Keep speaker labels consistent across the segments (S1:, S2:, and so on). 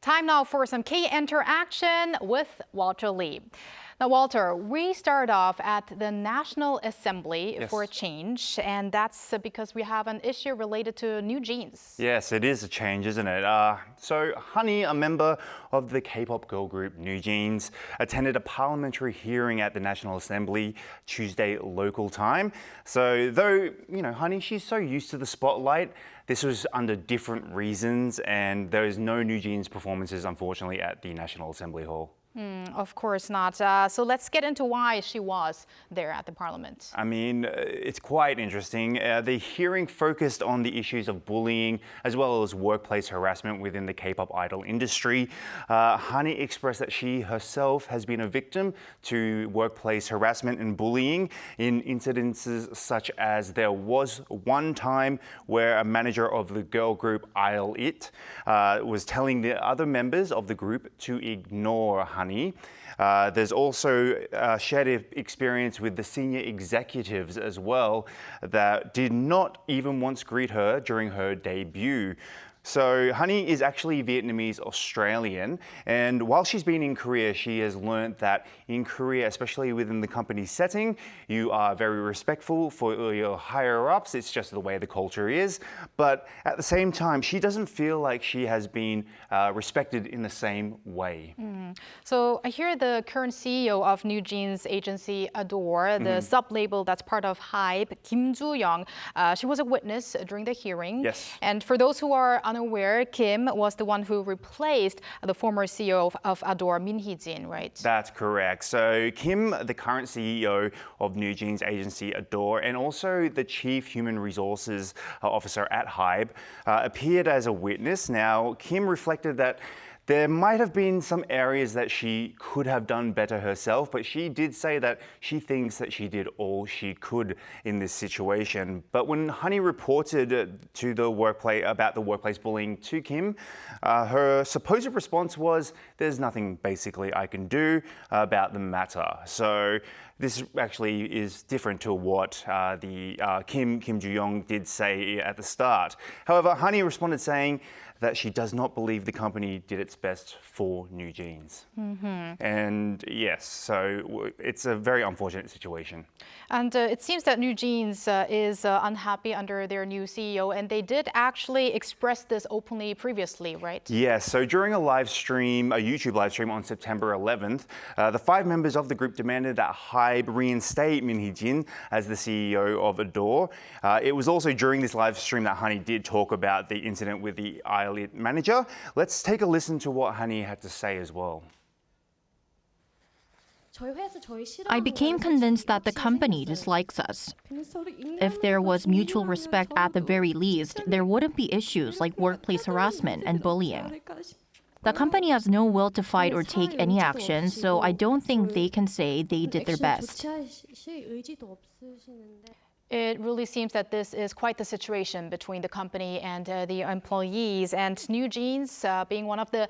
S1: Time now for some key interaction with Walter Lee. Now, Walter, we start off at the National Assembly for a change, and that's because we have an issue related to New Jeans.
S2: Yes, it is a change, isn't it? So Hanni, a member of the K-pop girl group New Jeans, attended a parliamentary hearing at the National Assembly Tuesday local time. So though, Hanni, she's so used to the spotlight, this was under different reasons, and there is no New Jeans performances, unfortunately, at the National Assembly Hall.
S1: Of course not. So let's get into why she was there at the parliament.
S2: I mean, it's quite interesting. The hearing focused on the issues of bullying as well as workplace harassment within the K-pop idol industry. Hanni expressed that she herself has been a victim to workplace harassment and bullying in incidences such as there was one time where a manager of the girl group Idol It was telling the other members of the group to ignore Hanni. There's also shared experience with the senior executives as well that did not even once greet her during her debut. So Hanni is actually Vietnamese Australian, and while she's been in Korea, she has learned that in Korea, especially within the company setting, you are very respectful for your higher ups. It's just the way the culture is. But at the same time, she doesn't feel like she has been respected in the same way.
S1: So I hear the current CEO of New Jeans agency Adore, the sub-label that's part of HYBE, Kim Joo-young, she was a witness during the hearing.
S2: Yes.
S1: And for those who are unaware, Kim was the one who replaced the former CEO of Adore, Min Hee-jin, right?
S2: That's correct. So Kim, the current CEO of New Jeans agency Adore, and also the Chief Human Resources Officer at HYBE, appeared as a witness. Now, Kim reflected that there might have been some areas that she could have done better herself, but she did say that she thinks that she did all she could in this situation. But when Hanni reported to the workplace about the workplace bullying to Kim, her supposed response was, "There's nothing basically I can do about the matter." So this actually is different to what Kim Joo-young did say at the start. However, Hanni responded saying that she does not believe the company did its best for New Jeans. And yes, so it's a very unfortunate situation.
S1: And it seems that New Jeans is unhappy under their new CEO, and they did actually express this openly previously, right?
S2: Yes, so during a live stream, a YouTube live stream on September 11th, the 5 members of the group demanded that HYBE reinstate Min Hee-jin as the CEO of Adore. It was also during this live stream that Hanni did talk about the incident with the Idol It manager. Let's take a listen to what Hanni had to say as well.
S3: I became convinced that the company dislikes us. If there was mutual respect at the very least, there wouldn't be issues like workplace harassment and bullying. The company has no will to fight or take any action, so I don't think they can say they did their best.
S1: It really seems that this is quite the situation between the company and the employees. And New Jeans, being one of the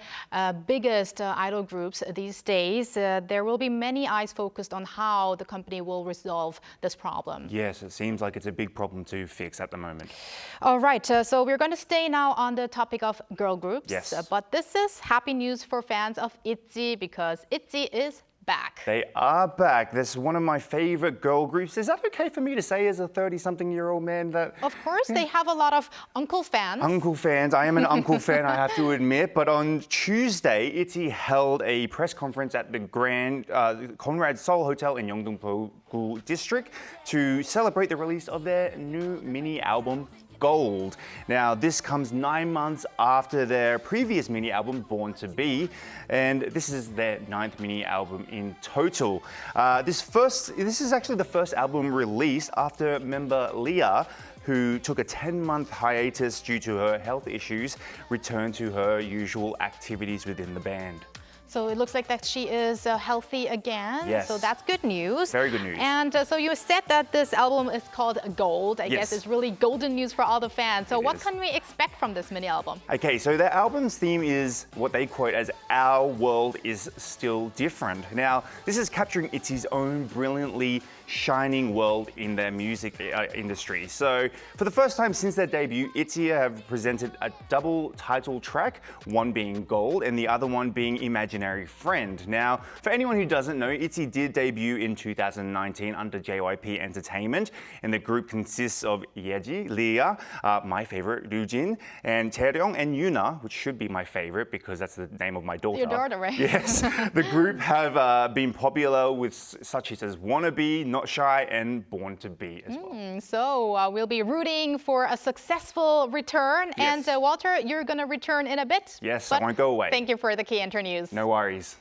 S1: biggest idol groups these days, there will be many eyes focused on how the company will resolve this problem.
S2: Yes, it seems like it's a big problem to fix at the moment.
S1: All right, so we're going to stay now on the topic of girl groups.
S2: Yes.
S1: But this is happy news for fans of ITZY because ITZY is back.
S2: They are back. This is one of my favorite girl groups. Is that okay for me to say as a 30-something-year-old man? That?
S1: Of course, they have a lot of uncle fans.
S2: Uncle fans. I am an uncle fan, I have to admit. But on Tuesday, ITZY held a press conference at the Grand Conrad Seoul Hotel in Yeongdeung-gu District to celebrate the release of their new mini album, Gold. Now, this comes 9 months after their previous mini album, Born to Be, and this is their 9th mini album in total. This is actually the first album released after member Leah, who took a 10-month hiatus due to her health issues, returned to her usual activities within the band.
S1: So it looks like that she is healthy again.
S2: Yes.
S1: So that's good news.
S2: Very good news.
S1: And so you said that this album is called Gold. I guess it's really golden news for all the fans. So what can we expect from this mini album?
S2: Okay, so the album's theme is what they quote as "Our world is still different." Now, this is capturing ITZY's own brilliantly shining world in their music industry. So, for the first time since their debut, ITZY have presented a double title track, one being Gold and the other one being Imaginary Friend. Now, for anyone who doesn't know, ITZY did debut in 2019 under JYP Entertainment, and the group consists of Yeji, Leah, my favorite, Ryujin, and Taeryong and Yuna, which should be my favorite because that's the name of my daughter.
S1: Your daughter, right?
S2: Yes. The group have been popular with such hits as Wannabe, Not Shy, and Born to Be as well.
S1: So we'll be rooting for a successful return.
S2: Yes.
S1: And Walter, you're going to return in a bit.
S2: Yes,
S1: but
S2: I won't go away.
S1: Thank you for the key internews.
S2: No worries.